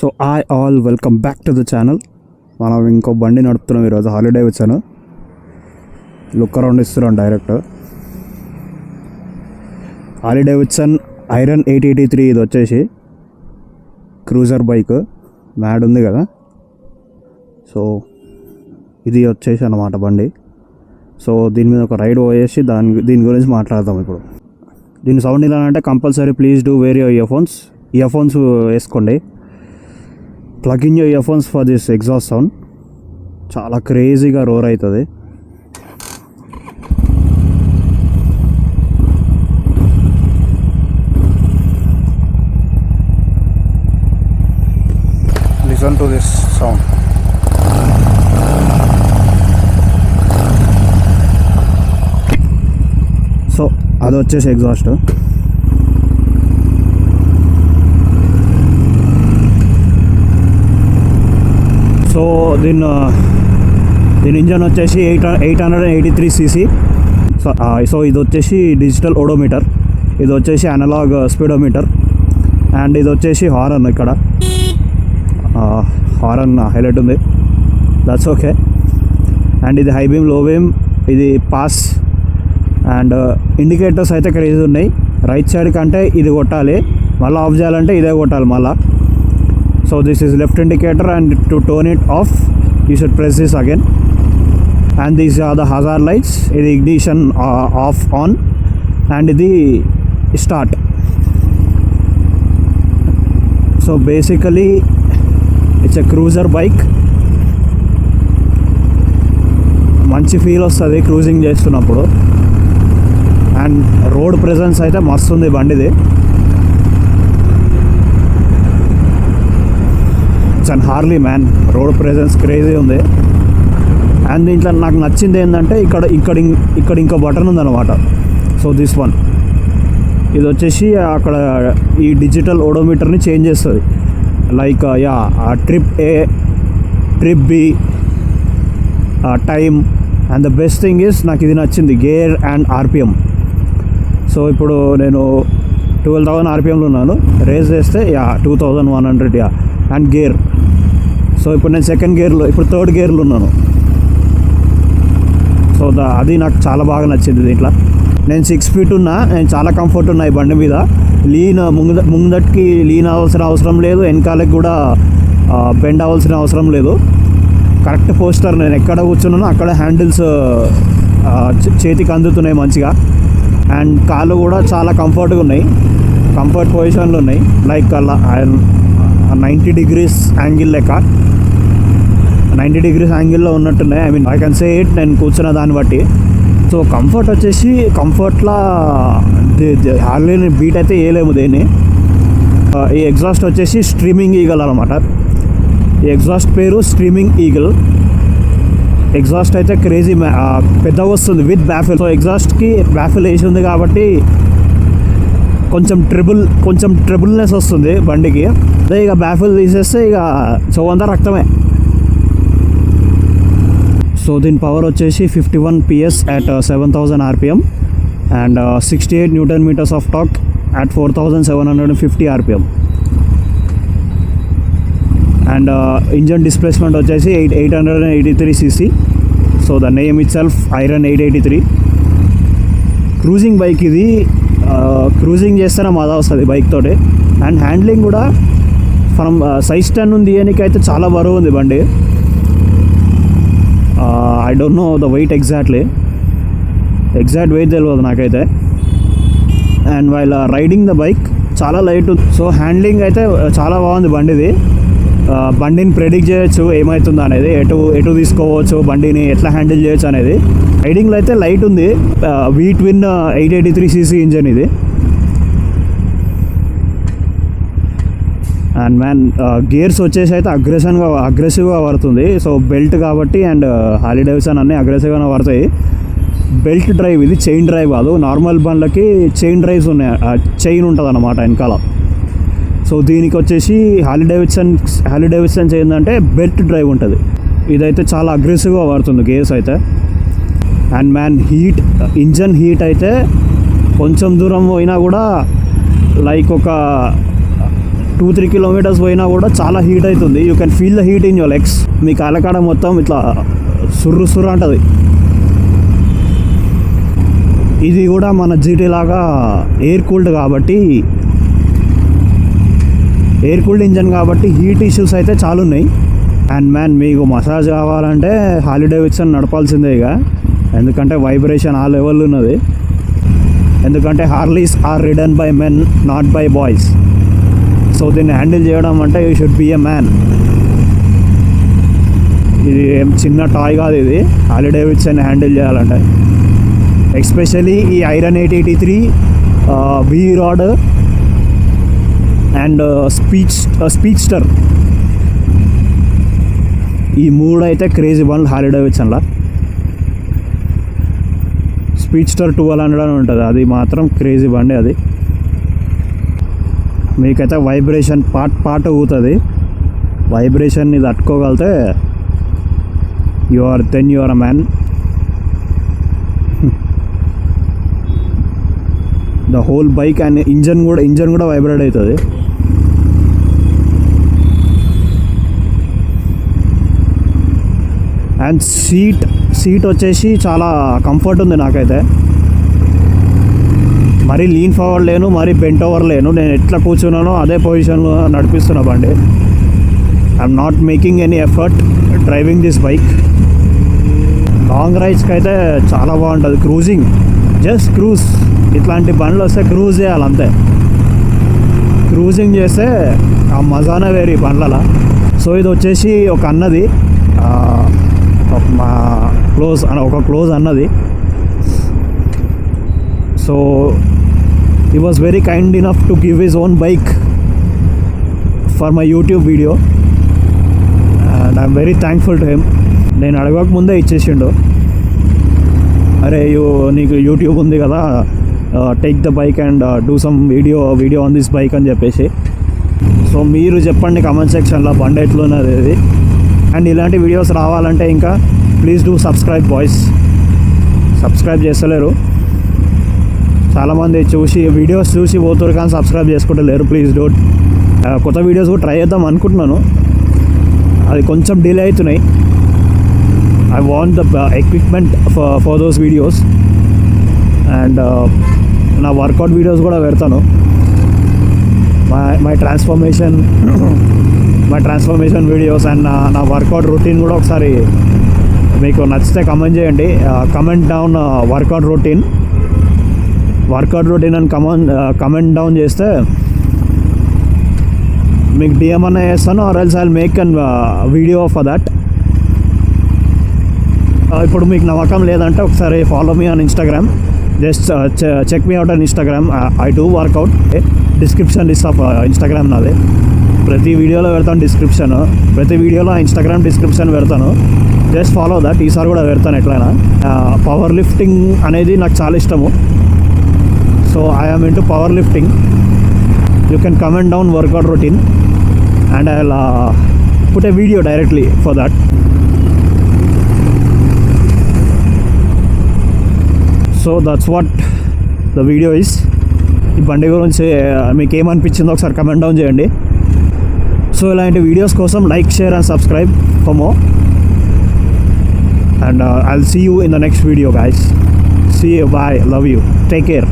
So all welcome back to the channel. మనం ఇంకో బండి నడుపుతున్నాం ఈరోజు. హాలిడే వచ్చాను, లుక్ అరౌండ్ ఇస్తున్నాం డైరెక్ట్. హాలిడే వచ్చాను ఐరన్ 883. ఇది వచ్చేసి క్రూజర్ బైక్, మ్యాడ్ ఉంది కదా. సో ఇది వచ్చేసి అన్నమాట బండి. సో దీని మీద ఒక రైడ్ పోయేసి దీని గురించి మాట్లాడదాం ఇప్పుడు. దీని సౌండ్ ఇలా అంటే compulsory please do wear your earphones వేసుకోండి. Plug in your earphones for this exhaust sound. చాలా క్రేజీగా రోర్ అవుతుంది. Listen to this sound. So అది వచ్చేసి ఎగ్జాస్ట్. సో దీని ఇంజన్ వచ్చేసి 883 cc. సో ఇది వచ్చేసి డిజిటల్ ఓడోమీటర్, ఇది వచ్చేసి అనలాగ్ స్పీడోమీటర్, అండ్ ఇది వచ్చేసి హారన్. ఇక్కడ హారన్ హైలైట్ ఉంది, దట్స్ ఓకే. అండ్ ఇది హై బీమ్, లో బీమ్, ఇది పాస్ అండ్ ఇండికేటర్స్ అయితే క్రేజ్ ఉన్నాయి. రైట్ సైడ్ కంటే ఇది కొట్టాలి, మళ్ళీ ఆఫ్ చేయాలంటే ఇదే కొట్టాలి మళ్ళీ. So this is left indicator, and to turn it off you should press this again. And these are the hazard lights. ఇది ఇగ్నిషన్ ఆఫ్ ఆన్, అండ్ ఇది start. So basically it's a cruiser bike. మంచి feel వస్తుంది cruising చేస్తున్నప్పుడు. And road presence అయితే మస్తు ఉంది బండిది. It's and Harley man, road presence crazy ఉంది. అండ్ దీంట్లో నాకు నచ్చింది ఏంటంటే ఇక్కడ ఇంకో బటన్ ఉందన్నమాట. సో దిస్ వన్, ఇది వచ్చేసి అక్కడ ఈ డిజిటల్ ఓడోమీటర్ని చేంజ్ చేస్తుంది. Like trip A, trip B, time. And the best thing is నాకు ఇది నచ్చింది, గేర్ అండ్ ఆర్పిఎం. సో ఇప్పుడు నేను 12,000 ఆర్పిఎంలో ఉన్నాను, రేస్ చేస్తే 2,100 అండ్ గేర్. సో ఇప్పుడు నేను సెకండ్ గేర్లో, ఇప్పుడు థర్డ్ గేర్లో ఉన్నాను. సో అది నాకు చాలా బాగా నచ్చింది దీంట్లో. నేను 6 feet ఉన్నా, నేను చాలా కంఫర్ట్ ఉన్నా ఈ బండి మీద. ముందటికి లీన్ అవ్వాల్సిన అవసరం లేదు, వెనకాలకి కూడా బెండ్ అవ్వాల్సిన అవసరం లేదు. కరెక్ట్ పోస్టర్, నేను ఎక్కడ కూర్చున్నానో అక్కడ హ్యాండిల్స్ చేతికి అందుతున్నాయి మంచిగా. అండ్ కాళ్ళు కూడా చాలా కంఫర్ట్గా ఉన్నాయి, కంఫర్ట్ పొజిషన్లో ఉన్నాయి. లైక్ అలా 90 degrees యాంగిల్ లెక్క, 90 degrees యాంగిల్లో ఉన్నట్టున్నాయి. ఐ కెన్ సే ఇట్, నేను కూర్చున్న దాన్ని బట్టి. సో కంఫర్ట్ వచ్చేసి కంఫర్ట్లో హార్లీని బీట్ అయితే వేయలేము దేన్ని. ఈ ఎగ్జాస్ట్ వచ్చేసి స్ట్రీమింగ్ ఈగల్ అనమాట. ఈ ఎగ్జాస్ట్ పేరు స్ట్రీమింగ్ ఈగల్. ఎగ్జాస్ట్ అయితే క్రేజీ పెద్దగా వస్తుంది విత్ బ్యాఫిల్. సో ఎగ్జాస్ట్కి బ్యాఫిల్ వేసి ఉంది కాబట్టి కొంచెం ట్రిబుల్నెస్ వస్తుంది బండికి. అదే ఇక బ్యాఫిల్ తీసేస్తే ఇక చౌవంతా రక్తమే. సో దీని పవర్ వచ్చేసి 51 PS at 7,000 RPM and 68 Nm of torque at 4,750 RPM. And engine displacement వచ్చేసి 883 cc. So the name it self iron 883. Cruising bike ఇది. క్రూజింగ్ చేస్తేనే మజా వస్తుంది బైక్ తోటి. అండ్ హ్యాండ్లింగ్ కూడా మనం సైజ్ 10 ఉంది, దీనికైతే చాలా బరువు ఉంది బండి. I don't know the weight exact weight తెలియదు నాకైతే. And while riding the bike చాలా లైట్. సో హ్యాండ్లింగ్ అయితే చాలా బాగుంది బండిది. బండిని ప్రెడిక్ట్ చేయొచ్చు ఏమవుతుందో అనేది, ఎటు తీసుకోవచ్చు, బండిని ఎట్లా హ్యాండిల్ చేయొచ్చు అనేది. రైడింగ్లో అయితే లైట్ ఉంది. వీ ట్విన్ 883 cc ఇంజన్ ఇది. అండ్ మ్యాన్ గేర్స్ వచ్చేసి అయితే అగ్రెసివ్గా పడుతుంది. సో బెల్ట్ కాబట్టి, అండ్ హార్లీ డేవిడ్సన్ అన్నీ అగ్రెసివ్గానే పడతాయి. బెల్ట్ డ్రైవ్ ఇది, చైన్ డ్రైవ్ కాదు. నార్మల్ బండ్లకి చైన్ డ్రైవ్స్ ఉన్నాయి, చైన్ ఉంటుంది అన్నమాట వెనకాల. సో దీనికి వచ్చేసి హార్లీ డేవిడ్సన్స్ ఏంటంటే బెల్ట్ డ్రైవ్ ఉంటుంది. ఇదైతే చాలా అగ్రెసివ్గా పడుతుంది గేర్స్ అయితే. అండ్ మ్యాన్ ఇంజన్ హీట్ అయితే కొంచెం దూరం పోయినా కూడా లైక్ ఒక 2-3 కిలోమీటర్స్ పోయినా కూడా చాలా హీట్ అవుతుంది. You can feel the heat in your legs. మీ కాలకాడ మొత్తం ఇట్లా సుర్రు సుర్రు అంటుంది. ఇది కూడా మన జీటీ లాగా ఎయిర్ కూల్డ్ ఇంజన్ కాబట్టి హీట్ ఇష్యూస్ అయితే చాలా ఉన్నాయి. అండ్ మ్యాన్, మీకు మసాజ్ కావాలంటే హార్లీ డేవిడ్సన్ నడపాల్సిందే ఇక. ఎందుకంటే వైబ్రేషన్ ఆ లెవెల్ ఉన్నది. ఎందుకంటే Harleys are ridden by men, not by boys. So దీన్ని హ్యాండిల్ చేయడం అంటే you should be a man. ఇది ఏం చిన్న టాయ్ కాదు. ఇది హార్లీ డేవిడ్సన్ హ్యాండిల్ చేయాలంటే, ఎస్పెషలీ ఈ iron 883 V rod and speedster, ఈ మూడు అయితే క్రేజీ బండ్లు హార్లీ డేవిడ్సన్లో. స్పీడ్స్టర్ 1200 అని ఉంటుంది, అది మాత్రం క్రేజీ బండి. అది మీకైతే వైబ్రేషన్ పార్ట్ ఊగుతుంది. వైబ్రేషన్ని తట్టుకోగలితే you are a man. The whole bike and engine కూడా వైబ్రేట్ అవుతుంది. అండ్ సీట్ వచ్చేసి చాలా కంఫర్ట్ ఉంది నాకైతే. మరీ లీన్ ఫార్వర్డ్ లేను, మరీ బెంట్ ఓవర్ లేను. నేను ఎట్లా కూర్చున్నానో అదే పొజిషన్లో నడిపిస్తున్నా బండి. I'm not making any effort driving this bike. Long రైడ్స్కి అయితే చాలా బాగుంటుంది. Cruising, just cruise. ఇట్లాంటి బండ్లు వస్తే క్రూజ్ చేయాలి అంతే. క్రూజింగ్ చేస్తే ఆ మజానే వేరు ఈ బండ్లలో. సో ఇది వచ్చేసి ఒక అన్నది, మా ఒక క్లోజ్ అన్నది. So he was very kind enough to give his own bike for my YouTube video and I'm very thankful to him. నేను అడగక ముందే ఇచ్చేసిండు. అరే నీకు యూట్యూబ్ ఉంది కదా, take the bike and do some video on this bike అని చెప్పేసి. So మీరు చెప్పండి కామెంట్ సెక్షన్లో బండి ఎట్లున్నది ఇది. అండ్ ఇలాంటి వీడియోస్ రావాలంటే ఇంకా please do subscribe boys. Subscribe చేస్తలేరు చాలామంది. వీడియోస్ చూసి పోతారు కానీ సబ్స్క్రైబ్ చేసుకుంటలేరు. Please don't. కొత్త వీడియోస్ కూడా ట్రై చేద్దాం అనుకుంటున్నాను, అది కొంచెం డిలే అవుతున్నాయి. I want the equipment for those videos. And నా వర్కౌట్ వీడియోస్ కూడా పెడతాను. మై ట్రాన్స్ఫర్మేషన్ వీడియోస్ అండ్ నా వర్కౌట్ రొటీన్ కూడా ఒకసారి మీకు నచ్చితే కమెంట్ చేయండి. కమెంట్ డౌన్ వర్కౌట్ రొటీన్ అని కమెంట్ డౌన్ చేస్తే మీకు డిఎం అన్న చేస్తాను, or else I will make an video for that. ఇప్పుడు మీకు నమ్మకం లేదంటే ఒకసారి follow me on Instagram. Just check me out on Instagram. I do workout. Description list of Instagram నాది. ప్రతి వీడియోలో పెడతాను డిస్క్రిప్షన్. ప్రతి వీడియోలో ఇన్స్టాగ్రామ్ డిస్క్రిప్షన్ పెడతాను. Just follow that. ఈసారి కూడా పెడతాను ఎట్లయినా. పవర్ లిఫ్టింగ్ అనేది నాకు చాలా ఇష్టము. So I am into powerlifting. You can comment down workout routine and I'll put a video directly for that. So that's what the video is. ఈ బండి గురించి మీకు ఏమనిపించిందో ఒకసారి కమెంట్ డౌన్ చేయండి. సో ఇలాంటి వీడియోస్ కోసం like, share and subscribe for more. And I'll see you in the next video guys. See you, bye, love you, take care.